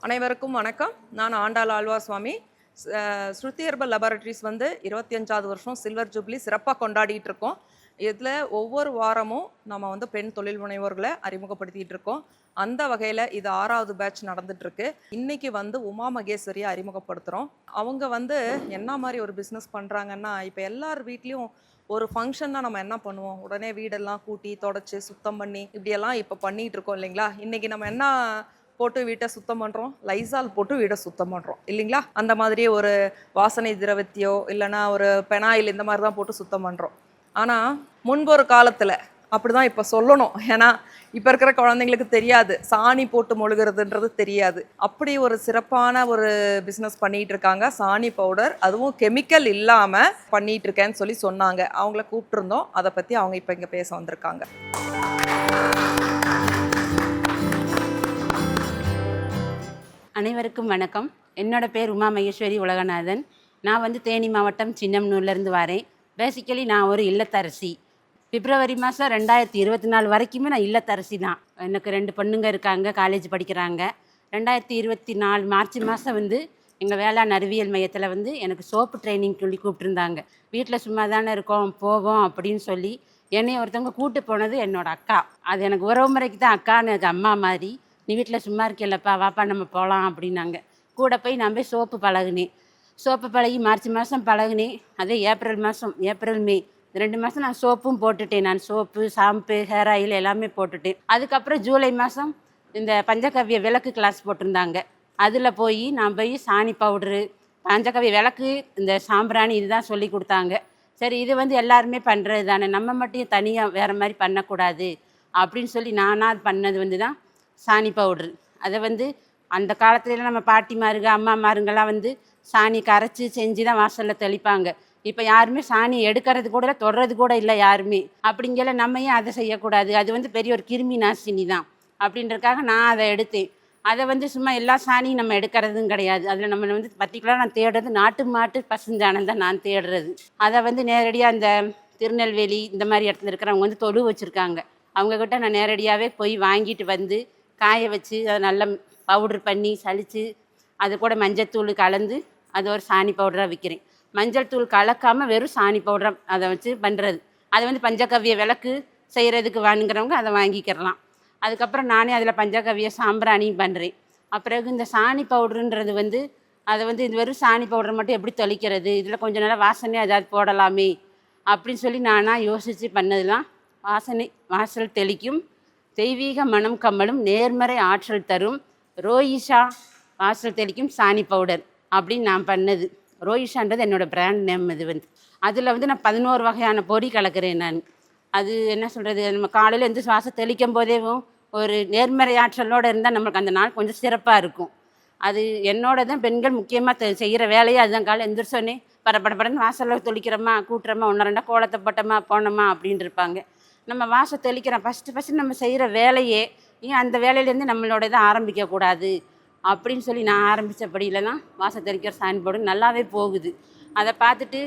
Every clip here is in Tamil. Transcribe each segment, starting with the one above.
அனைவருக்கும் வணக்கம். நான் ஆண்டாள் ஆழ்வார்சுவாமி. ஸ்ருதி ஹெர்பல் லேபரட்டரிஸ் 25வது வருஷம் சில்வர் ஜூப்ளி சிறப்பாக கொண்டாடிட்டு இருக்கோம். இதில் ஒவ்வொரு வாரமும் நம்ம பெண் தொழில் முனைவோர்களை அறிமுகப்படுத்திட்டு இருக்கோம். அந்த வகையில் இது 6வது பேட்ச் நடந்துட்டுருக்கு. இன்றைக்கி உமா மகேஸ்வரியை அறிமுகப்படுத்துகிறோம். அவங்க என்ன மாதிரி ஒரு பிஸ்னஸ் பண்ணுறாங்கன்னா, இப்போ எல்லார் வீட்லேயும் ஒரு ஃபங்க்ஷன்னா நம்ம என்ன பண்ணுவோம், உடனே வீடெல்லாம் கூட்டி தொடச்சி சுத்தம் பண்ணி இப்படியெல்லாம் இப்போ பண்ணிகிட்டு இருக்கோம் இல்லைங்களா. இன்றைக்கி நம்ம என்ன போட்டு வீட்டை சுத்தம் பண்ணுறோம், லைசால் போட்டு வீடை சுத்தம் பண்ணுறோம் இல்லைங்களா. அந்த மாதிரி ஒரு வாசனை திரவத்தியோ இல்லைனா ஒரு பெனாயில் இந்த மாதிரி தான் போட்டு சுத்தம் பண்ணுறோம். ஆனால் முன்பு ஒரு காலத்தில் அப்படி தான் இப்போ சொல்லணும். ஏன்னா இப்போ இருக்கிற குழந்தைங்களுக்கு தெரியாது, சாணி போட்டு மொழுகிறதுன்றது தெரியாது. அப்படி ஒரு சிறப்பான ஒரு பிஸ்னஸ் பண்ணிகிட்டு இருக்காங்க. சாணி பவுடர், அதுவும் கெமிக்கல் இல்லாமல் பண்ணிகிட்டு இருக்கேன்னு சொல்லி சொன்னாங்க. அவங்கள கூப்பிட்டுருந்தோம். அதை பற்றி அவங்க இப்போ இங்கே பேச வந்திருக்காங்க. அனைவருக்கும் வணக்கம். என்னோட பேர் உமா மகேஸ்வரி உலகநாதன். நான் தேனி மாவட்டம் சின்னம்னூர்லேருந்து வரேன். பேசிக்கலி நான் ஒரு இல்லத்தரசி. பிப்ரவரி மாதம் 2024 வரைக்குமே நான் இல்லத்தரசி தான். எனக்கு 2 பொண்ணுங்க இருக்காங்க, காலேஜ் படிக்கிறாங்க. 2024 மார்ச் மாதம் எங்கள் வேளாண் அறிவியல் மையத்தில் எனக்கு சோப்பு ட்ரைனிங் சொல்லி கூப்பிட்டுருந்தாங்க. வீட்டில் சும்மா தானே இருக்கோம், போவோம் அப்படின்னு சொல்லி என்னை ஒருத்தவங்க கூப்பிட்டு போனது என்னோடய அக்கா. அது எனக்கு உறவு முறைக்கு தான் அக்கான்னு, எனக்கு அம்மா மாதிரி. நீ வீட்டில் சும்மா இருக்கலப்பா, வாப்பா நம்ம போகலாம் அப்படின்னாங்க. கூட போய் நான் போய் சோப்பு பழகுனேன். சோப்பு பழகி மார்ச் மாதம் பழகுனேன். அதே ஏப்ரல் மே 2 மாதம் நான் சோப்பும் போட்டுட்டேன். நான் சோப்பு, ஷாம்பு, ஹேர் ஆயில் எல்லாமே போட்டுட்டேன். அதுக்கப்புறம் ஜூலை மாதம் இந்த பஞ்சகவ்ய விளக்கு கிளாஸ் போட்டிருந்தாங்க. அதில் நான் போய் சாணி பவுட்ரு, பஞ்சகவ்ய விளக்கு, இந்த சாம்பிராணி இதுதான் சொல்லி கொடுத்தாங்க. சரி, இது எல்லாருமே பண்ணுறது தானே, நம்ம மட்டும் தனியாக வேறு மாதிரி பண்ணக்கூடாது அப்படின்னு சொல்லி நானாக பண்ணது தான் சாணி பவுட்ரு. அதை அந்த காலத்துலலாம் நம்ம பாட்டிமாருங்க அம்மாமாருங்கெல்லாம் சாணி கரைச்சி செஞ்சு தான் வாசலில் தெளிப்பாங்க. இப்போ யாருமே சாணி எடுக்கிறது கூட இல்லை, தொடுறது கூட இல்லை யாருமே. அப்படிங்கல நம்ம ஏன் அதை செய்யக்கூடாது, அது பெரிய ஒரு கிருமி நாசினி தான் அப்படின்றதுக்காக நான் அதை எடுத்தேன். அதை சும்மா எல்லா சாணியும் நம்ம எடுக்கிறதும் கிடையாது. அதில் நம்ம பர்டிகுலராக நான் தேடுறது நாட்டு மாட்டு பசுஞ்சாணம் தான் நான் தேடுறது. அதை நேரடியாக அந்த திருநெல்வேலி இந்த மாதிரி இடத்துல இருக்கிறவங்க தொழு வச்சுருக்காங்க. அவங்கக்கிட்ட நான் நேரடியாகவே போய் வாங்கிட்டு காய வச்சு அதை நல்லா பவுட்ரு பண்ணி சலித்து அது கூட மஞ்சள் கலந்து அது ஒரு சாணி பவுடராக விற்கிறேன். மஞ்சள் தூள் கலக்காமல் வெறும் சாணி பவுடராக அதை வச்சு பண்ணுறது. அது பஞ்சகவ்ய விளக்கு செய்கிறதுக்கு வாங்குறவங்க அதை வாங்கிக்கிறலாம். அதுக்கப்புறம் நானே அதில் பஞ்சகவ்ய சாம்பிராணியும் பண்ணுறேன். அப்புறம் இந்த சாணி பவுட்ருன்றது அதை இது வெறும் சாணி பவுடர் மட்டும் எப்படி தெளிக்கிறது, இதில் கொஞ்சம் நல்லா வாசனையாக ஏதாவது போடலாமே அப்படின்னு சொல்லி நானாக யோசித்து பண்ணதுலாம் வாசல் தெளிக்கும், தெய்வீக மனம் கம்மலும், நேர்மறை ஆற்றல் தரும் ரோயிஷா வாசல் தெளிக்கும் சாணி பவுடர் அப்படின்னு நான் பண்ணது. ரோயிஷான்றது என்னோடய பிராண்ட் நேம். அதில் நான் 11 வகையான பொடி கலக்கிறேன் நான். அது என்ன சொல்கிறது, நம்ம காலையில் சுவாசம் தெளிக்கும் போதேவும் ஒரு நேர்மறை ஆற்றலோடு இருந்தால் நம்மளுக்கு அந்த நாள் கொஞ்சம் சிறப்பாக இருக்கும். அது என்னோட தான் பெண்கள் முக்கியமாக செய்கிற வேலையே அதுதான். காலை எந்திரிச்சோன்னே படப்படன்னு வாசலில் தெளிக்கிறோமா, கூட்டுறோமா, 1-2 கோலத்தை போட்டோமா போனோமா அப்படின்னு இருப்பாங்க. நம்ம வாசல் தெளிக்கிறோம், ஃபஸ்ட்டு நம்ம செய்கிற வேலையே ஏன் அந்த வேலையிலேருந்து நம்மளோட இதை ஆரம்பிக்கக்கூடாது அப்படின்னு சொல்லி நான் ஆரம்பித்தபடியில் தான் வாசல் தெளிக்கிற சாணி பவுடர் நல்லாவே போகுது. அதை பார்த்துட்டு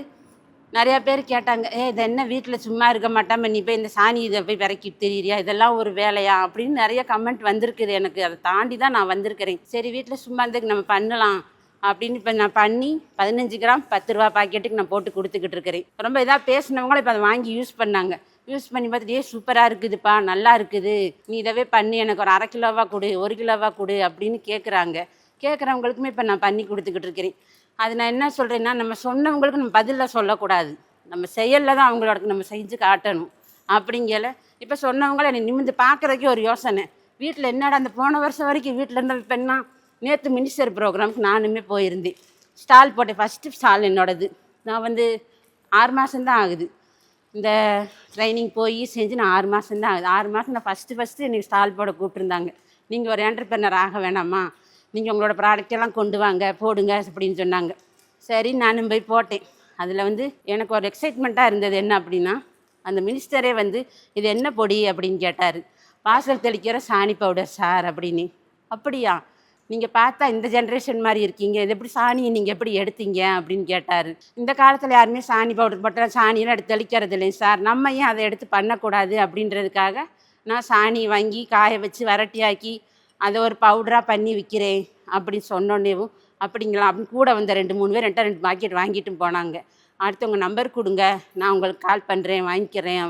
நிறையா பேர் கேட்டாங்க, இது என்ன வீட்டில் சும்மா இருக்க மாட்டாமல் நீ போய் இந்த சாணி இதை போய் விறக்கிட்டு தெரியுறியா, இதெல்லாம் ஒரு வேலையா அப்படின்னு நிறைய கமெண்ட் வந்திருக்குது எனக்கு. அதை தாண்டி தான் நான் வந்திருக்கிறேன். சரி, வீட்டில் சும்மா இருந்ததுக்கு நம்ம பண்ணலாம் அப்படின்னு இப்போ நான் பண்ணி 15 கிராம் 10 ரூபா பாக்கெட்டுக்கு நான் போட்டு கொடுத்துக்கிட்டு இருக்கிறேன். ரொம்ப இதாக பேசினவங்களும் இப்போ அதை வாங்கி யூஸ் பண்ணாங்க. யூஸ் பண்ணி பார்த்துட்டு சூப்பராக இருக்குதுப்பா, நல்லா இருக்குது, நீ இதவே பண்ணி எனக்கு ஒரு 1/2 கிலோவாக கொடு, 1 கிலோவாக கொடு அப்படின்னு கேட்குறவங்களுக்குமே இப்போ நான் பண்ணி கொடுத்துக்கிட்டு இருக்கிறேன். அது நான் என்ன சொல்கிறேன்னா, நம்ம சொன்னவங்களுக்கு நம்ம பதிலில் சொல்லக்கூடாது, நம்ம செயலில் தான் அவங்களோட நம்ம செஞ்சு காட்டணும். அப்படிங்கல இப்போ சொன்னவங்கள என்னை நிமிந்து பார்க்குறதுக்கே ஒரு யோசனை. வீட்டில் என்னடா அந்த போன வருஷம் வரைக்கும் வீட்டில் இருந்த பெண்ணா, நேற்று மினிஸ்டர் ப்ரோக்ராமுக்கு நானுமே போயிருந்தேன். ஸ்டால் போட்டேன், ஃபஸ்ட்டு ஸ்டால் என்னோடது. நான் 6 மாதம்தான் ஆகுது இந்த ட்ரைனிங் போய் செஞ்சு. நான் 6 மாதம்தான் ஆகுது. 6 மாதம் நான் ஃபஸ்ட்டு எனக்கு ஸ்டால் போட கூப்பிட்டுருந்தாங்க. நீங்கள் ஒரு என்டர்பிரனர் ஆக வேணாமா, நீங்கள் உங்களோட ப்ராடக்டெல்லாம் கொண்டு வாங்க போடுங்க அப்படின்னு சொன்னாங்க. சரி, நானும் போய் போட்டேன். அதில் எனக்கு ஒரு எக்ஸைட்மெண்ட்டாக இருந்தது. என்ன அப்படின்னா, அந்த மினிஸ்டரே இது என்ன பொடி அப்படின்னு கேட்டார். வாசல் தெளிக்கிற சாணி பவுடர் சார் அப்படின்னு. அப்படியா, நீங்கள் பார்த்தா இந்த ஜென்ரேஷன் மாதிரி இருக்கீங்க, இது எப்படி சாணியை நீங்கள் எப்படி எடுத்தீங்க அப்படின்னு கேட்டார். இந்த காலத்தில் யாருமே சாணி பவுடர் போட்டால் சாணியெல்லாம் எடுத்து தெளிக்கிறது இல்லைங்க சார், நம்ம ஏன் அதை எடுத்து பண்ணக்கூடாது அப்படின்றதுக்காக நான் சாணி வாங்கி காய வச்சு வரட்டியாக்கி அதை ஒரு பவுடராக பண்ணி விற்கிறேன் அப்படின்னு சொன்னோன்னேவும் அப்படிங்களா அப்படின்னு கூட வந்த 2-3 பேர் என்கிட்ட 2 பாக்கெட் வாங்கிட்டும் போனாங்க. அடுத்து உங்கள் நம்பர் கொடுங்க, நான் உங்களுக்கு கால் பண்ணுறேன், வாங்கிக்கிறேன்.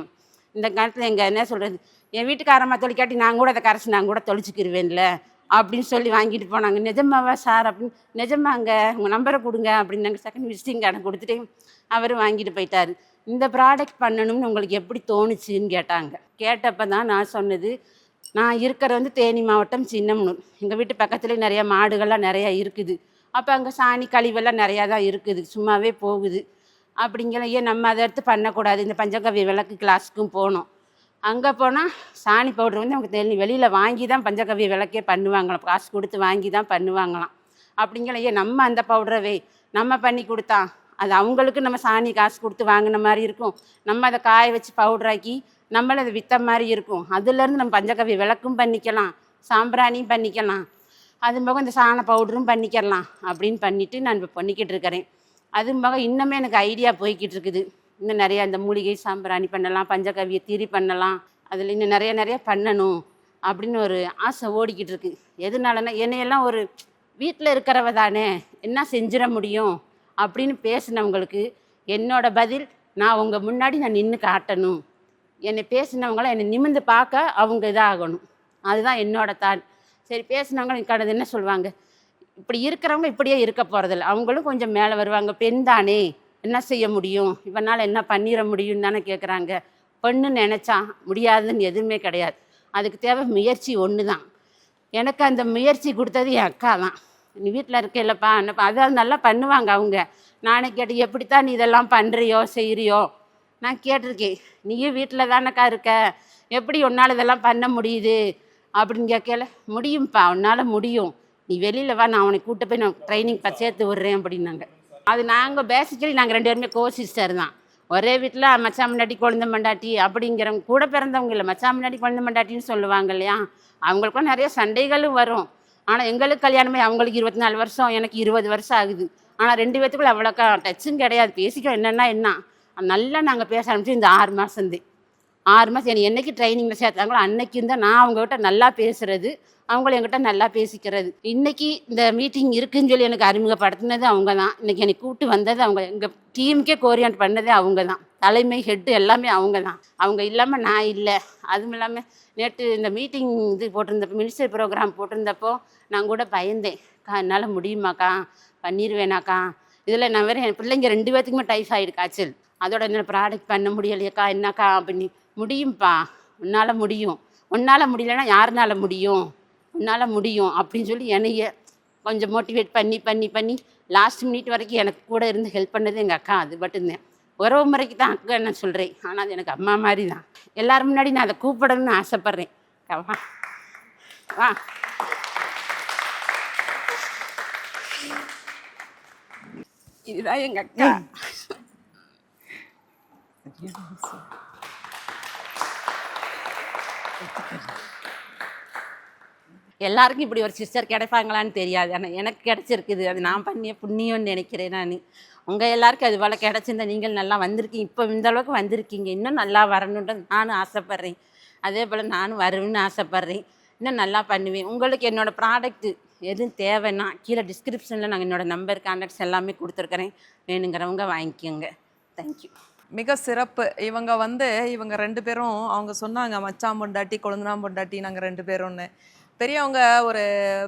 இந்த காலத்தில் எங்கள் என்ன சொல்கிறது, என் வீட்டுக்காரம்மா தொலைக்காட்டி நான் கூட அதை கரைச்சி நான் கூட தொலைச்சிக்கிருவேன்ல அப்படின்னு சொல்லி வாங்கிட்டு போனாங்க. நிஜமாவா சார் அப்படின்னு, நிஜமாங்க உங்கள் நம்பரை கொடுங்க அப்படின்னு நாங்கள் செகண்ட் விசிட்டிங் கார்டை கொடுத்துட்டு அவர் வாங்கிட்டு போயிட்டார். இந்த ப்ராடக்ட் பண்ணணும்னு உங்களுக்கு எப்படி தோணுச்சுன்னு கேட்டாங்க. கேட்டப்போ தான் நான் சொன்னது, நான் இருக்கிற வந்து தேனி மாவட்டம் சின்னம்னூர். எங்கள் வீட்டு பக்கத்துலேயே நிறையா மாடுகள்லாம் நிறையா இருக்குது. அப்போ அங்கே சாணி கழிவெல்லாம் நிறையா தான் இருக்குது, சும்மாவே போகுது. அப்படிங்கிற ஏன் நம்ம அதை எடுத்து பண்ணக்கூடாது, இந்த பஞ்சகவ்ய விளக்கு கிளாஸுக்கும் போனோம். அங்கே போனால் சாணி பவுடர் வந்து அவங்க வெளியில் வாங்கி தான் பஞ்சகவ்ய விளக்கே பண்ணுவாங்களாம், காசு கொடுத்து வாங்கி தான் பண்ணுவாங்களாம். அப்படிங்கிற ஏன் நம்ம அந்த பவுடரவே நம்ம பண்ணி கொடுத்தா அது அவங்களுக்கு நம்ம சாணி காசு கொடுத்து வாங்கின மாதிரி இருக்கும், நம்ம அதை காய வச்சு பவுடராக்கி நம்மளை அதை விற்ற மாதிரி இருக்கும். அதுலேருந்து நம்ம பஞ்சகவ்ய விளக்கும் பண்ணிக்கலாம், சாம்பிராணியும் பண்ணிக்கலாம், அது போக இந்த சாண பவுடரும் பண்ணிக்கலாம் அப்படின்னு பண்ணிவிட்டு நான் இப்போ பண்ணிக்கிட்டு இருக்கிறேன். அது போக இன்னுமே எனக்கு ஐடியா போய்கிட்டு இருக்குது. இன்னும் நிறையா இந்த மூலிகை சாம்பிராணி பண்ணலாம், பஞ்சகவ்ய திரி பண்ணலாம், அதில் இன்னும் நிறைய பண்ணணும் அப்படின்னு ஒரு ஆசை ஓடிக்கிட்டு இருக்கு. எதனாலன்னா என்னையெல்லாம் ஒரு வீட்டில் இருக்கிறவ தானே என்ன செஞ்சிட முடியும் அப்படின்னு பேசினவங்களுக்கு என்னோட பதில், நான் உங்கள் முன்னாடி நான் நின்று காட்டணும், என்னை பேசினவங்களாம் என்னை நிமிர்ந்து பார்க்க அவங்க இதாகணும், அதுதான் என்னோட தாட். சரி பேசினவங்க கடந்து என்ன சொல்லுவாங்க, இப்படி இருக்கிறவங்க இப்படியே இருக்க போகிறதில்ல, அவங்களும் கொஞ்சம் மேலே வருவாங்க, பெண் தானே என்ன செய்ய முடியும், இவனால் என்ன பண்ணிட முடியும்னு தானே கேட்குறாங்க. பொண்ணு நினச்சா முடியாதுன்னு எதுவுமே கிடையாது, அதுக்கு தேவை முயற்சி ஒன்று தான். எனக்கு அந்த முயற்சி கொடுத்தது என் அக்கா தான். நீ வீட்டில் இருக்க இல்லைப்பா என்னப்பா, அதாவது நல்லா பண்ணுவாங்க அவங்க. நானே கேட்டு எப்படித்தான் நீ இதெல்லாம் பண்ணுறியோ செய்கிறியோ, நான் கேட்டிருக்கேன், நீயும் வீட்டில் தானக்கா இருக்க, எப்படி உன்னால் இதெல்லாம் பண்ண முடியுது அப்படின்னு கேட்கல. முடியும்ப்பா உன்னால் முடியும், நீ வெளியில் வா, நான் அவனை கூப்பிட்டு போய் நான் ட்ரைனிங் சேர்த்து விட்றேன் அப்படின்னாங்க. அது நாங்கள் பேசிக்கலி நாங்கள் 2 பேருமே கோ சிஸ்டர் தான். ஒரே வீட்டில் மச்சான் முன்னாடி குழந்தை மண்டாட்டி அப்படிங்கிறவங்க கூட பிறந்தவங்க இல்லை, மச்சான் முன்னாடி குழந்தை மண்டாட்டின்னு சொல்லுவாங்க இல்லையா, அவங்களுக்கும் நிறைய சண்டைகளும் வரும். ஆனால் எங்களுக்கு கல்யாணமே அவங்களுக்கு 24 வருஷம், எனக்கு 20 வருஷம் ஆகுது. ஆனால் 2 பேத்துக்குள்ள அவ்வளோக்கா டச்சும் கிடையாது, பேசிக்கோ என்னென்னா என்ன நல்லா நாங்கள் பேச ஆரம்பிச்சு இந்த 6 மாதம் 6 மாதம் என்னை என்னைக்கு ட்ரைனிங்கில் சேர்த்தாங்களோ அன்னைக்கு இருந்தால் நான் அவங்ககிட்ட நல்லா பேசுகிறது, அவங்களும் என்கிட்ட நல்லா பேசிக்கிறது. இன்றைக்கி இந்த மீட்டிங் இருக்குதுன்னு சொல்லி எனக்கு அறிமுகப்படுத்தினது அவங்க தான். இன்றைக்கி என்னை கூப்பிட்டு வந்தது அவங்க, எங்கள் டீமுக்கே கோரியாண்ட் பண்ணதே அவங்க தான், தலைமை ஹெட்டு எல்லாமே அவங்க தான். அவங்க இல்லாமல் நான் இல்லை. அதுவும் இல்லாமல் நேற்று இந்த மீட்டிங் இது போட்டிருந்தப்போ, மினிஸ்டர் ப்ரோக்ராம் போட்டிருந்தப்போ நான் கூட பயந்தேன், என்னால் முடியுமாக்கா, பண்ணிடுவேனாக்கா, இதில் நான் வேறு என் பிள்ளைங்க 2 பேர்த்துக்குமே டைஃபாய்டு காய்ச்சல், அதோட என்ன ப்ராடக்ட் பண்ண முடியலையக்கா என்னக்கா அப்படின்னு. முடியும்ப்பா உன்னால் முடியும், உன்னால் முடியலைன்னா யாருனால முடியும், உன்னால் முடியும் அப்படின்னு சொல்லி என்னைய கொஞ்சம் மோட்டிவேட் பண்ணி லாஸ்ட் மினிட் வரைக்கும் எனக்கு கூட இருந்து ஹெல்ப் பண்ணது எங்கள் அக்கா. அது மட்டும்தான் உறவு முறைக்கு தான் அக்கா நான் சொல்கிறேன், ஆனால் அது எனக்கு அம்மா மாதிரி தான். எல்லோரும் முன்னாடி நான் அதை கூப்பிடணும்னு ஆசைப்பட்றேன். வா வா இதுதான் எங்கள் அக்கா. எல்லாருக்கும் இப்படி ஒரு சிஸ்டர் கிடைப்பாங்களான்னு தெரியாது, ஆனால் எனக்கு கிடச்சிருக்குது, அது நான் பண்ணிய புண்ணியம்னு நினைக்கிறேன். நான் உங்கள் எல்லாருக்கும் அது போல் கிடச்சிருந்தா நீங்கள் நல்லா வந்திருக்கீங்க, இப்போ இந்த அளவுக்கு வந்திருக்கீங்க, இன்னும் நல்லா வரணுன்றது நானும் ஆசைப்பட்றேன். அதே போல் நானும் வருவேன்னு ஆசைப்பட்றேன், இன்னும் நல்லா பண்ணுவேன். உங்களுக்கு என்னோடய ப்ராடக்ட்டு எதுவும் தேவைன்னா கீழே டிஸ்கிரிப்ஷனில் நாங்கள் என்னோடய நம்பர் கான்டாக்ட்ஸ் எல்லாமே கொடுத்துருக்குறேன், வேணுங்கிறவங்க வாங்கிக்கோங்க. தேங்க்யூ. மிக சிறப்பு. இவங்க 2 பேரும் அவங்க சொன்னாங்க, மச்சான் பொண்டாட்டி கொழுந்தனா பொண்டாட்டி நாங்கள் 2 பேரும்னு. பெரியவங்க ஒரு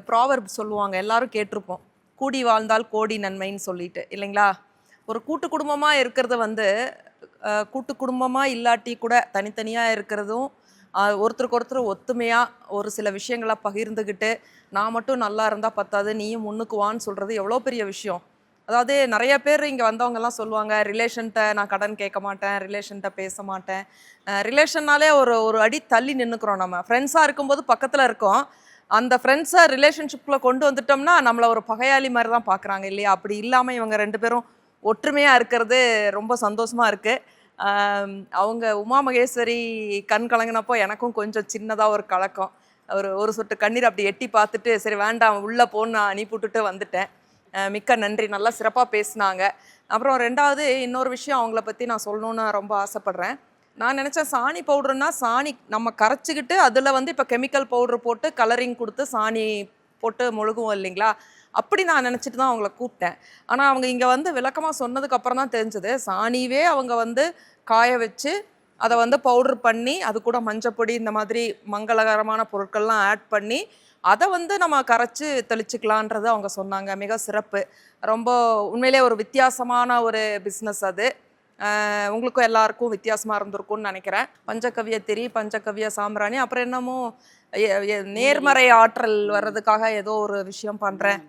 ப்ராவர்ப் சொல்லுவாங்க, எல்லாரும் கேட்டிருப்போம், கூடி வாழ்ந்தால் கோடி நன்மைன்னு சொல்லிட்டு இல்லைங்களா. ஒரு கூட்டு குடும்பமாக இருக்கிறது கூட்டு குடும்பமாக இல்லாட்டி கூட தனித்தனியாக இருக்கிறதும், ஒருத்தருக்கு ஒருத்தர் ஒத்துமையாக ஒரு சில விஷயங்களை பகிர்ந்துக்கிட்டு நான் மட்டும் நல்லா இருந்தால் பத்தாது நீயும் முன்னுக்கு வான்னு சொல்கிறது எவ்வளோ பெரிய விஷயம். அதாவது நிறைய பேர் இங்கே வந்தவங்கெல்லாம் சொல்லுவாங்க, ரிலேஷன்கிட்ட நான் கடன் கேட்க மாட்டேன், ரிலேஷன்கிட்ட பேச மாட்டேன். ரிலேஷன்னாலே ஒரு அடி தள்ளி நின்றுக்கிறோம். நம்ம ஃப்ரெண்ட்ஸாக இருக்கும்போது பக்கத்தில் இருக்கோம், அந்த ஃப்ரெண்ட்ஸை ரிலேஷன்ஷிப்பில் கொண்டு வந்துட்டோம்னா நம்மளை ஒரு பகையாளி மாதிரி தான் பார்க்குறாங்க இல்லையா. அப்படி இல்லாமல் இவங்க 2 பேரும் ஒற்றுமையாக இருக்கிறது ரொம்ப சந்தோஷமாக இருக்குது. அவங்க உமா மகேஸ்வரி கண் கலங்கினப்போ எனக்கும் கொஞ்சம் சின்னதாக ஒரு கலக்கம், ஒரு சொட்டு கண்ணீர் அப்படி எட்டி பார்த்துட்டு சரி வேண்டாம் உள்ளே போன்னு நான் அனுப்பிவிட்டுட்டு வந்துட்டேன். மிக்க நன்றி, நல்லா சிறப்பாக பேசினாங்க. அப்புறம் 2வது இன்னொரு விஷயம் அவங்கள பற்றி நான் சொல்லணுன்னு ரொம்ப ஆசைப்பட்றேன். நான் நினச்சேன் சாணி பவுடருன்னா சாணி நம்ம கரைச்சிக்கிட்டு அதில் இப்போ கெமிக்கல் பவுட்ரு போட்டு கலரிங் கொடுத்து சாணி போட்டு மொழுகுவோம் இல்லைங்களா, அப்படி நான் நினச்சிட்டு தான் அவங்கள கூப்பிட்டேன். ஆனால் அவங்க இங்கே வந்து விளக்கமாக சொன்னதுக்கு அப்புறம் தான் தெரிஞ்சது, சாணியவே அவங்க வந்து காய வச்சு அதை வந்து பவுடர் பண்ணி அது கூட மஞ்சப்பொடி இந்த மாதிரி மங்களகரமான பொருட்கள்லாம் ஆட் பண்ணி அதை வந்து நம்ம கரைச்சி தெளிச்சுக்கலான்றது அவங்க சொன்னாங்க. மிக சிறப்பு. ரொம்ப உண்மையிலே ஒரு வித்தியாசமான ஒரு பிஸ்னஸ் அது. உங்களுக்கும் எல்லாருக்கும் வித்தியாசமாக இருந்திருக்கும்னு நினைக்கிறேன். பஞ்சகவ்ய திரி, பஞ்சகவ்ய சாம்பிராணி, அப்புறம் என்னமோ நேர்மறை ஆற்றல் வர்றதுக்காக ஏதோ ஒரு விஷயம் பண்ணுறேன்.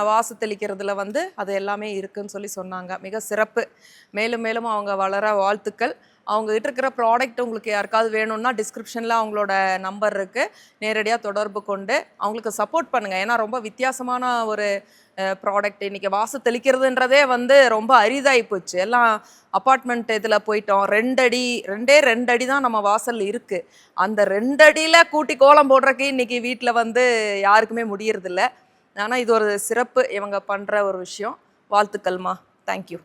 வாசு தெளிக்கிறதுல வந்து அது எல்லாமே இருக்குன்னு சொல்லி சொன்னாங்க. மிக சிறப்பு. மேலும் மேலும் அவங்க வளர வாழ்த்துக்கள். அவங்ககிட்ட இருக்கிற ப்ராடக்ட் உங்களுக்கு யாருக்காவது வேணும்னா டிஸ்கிரிப்ஷனில் அவங்களோட நம்பர் இருக்குது, நேரடியாக தொடர்பு கொண்டு அவங்களுக்கு சப்போர்ட் பண்ணுங்கள். ஏன்னா ரொம்ப வித்தியாசமான ஒரு ப்ராடக்ட். இன்றைக்கி வாசு தெளிக்கிறதுன்றதே வந்து ரொம்ப அரிதாகி போச்சு. எல்லாம் அப்பார்ட்மெண்ட் இதில் போயிட்டோம். 2 அடி தான் நம்ம வாசல் இருக்குது. அந்த 2 அடியில் கூட்டி கோலம் போடுறக்கு இன்றைக்கி வீட்டில் வந்து யாருக்குமே முடியறதில்ல. ஆனால் இது ஒரு சிறப்பு இவங்க பண்ணுற ஒரு விஷயம். வாழ்த்துக்கள்மா. தேங்க்யூ.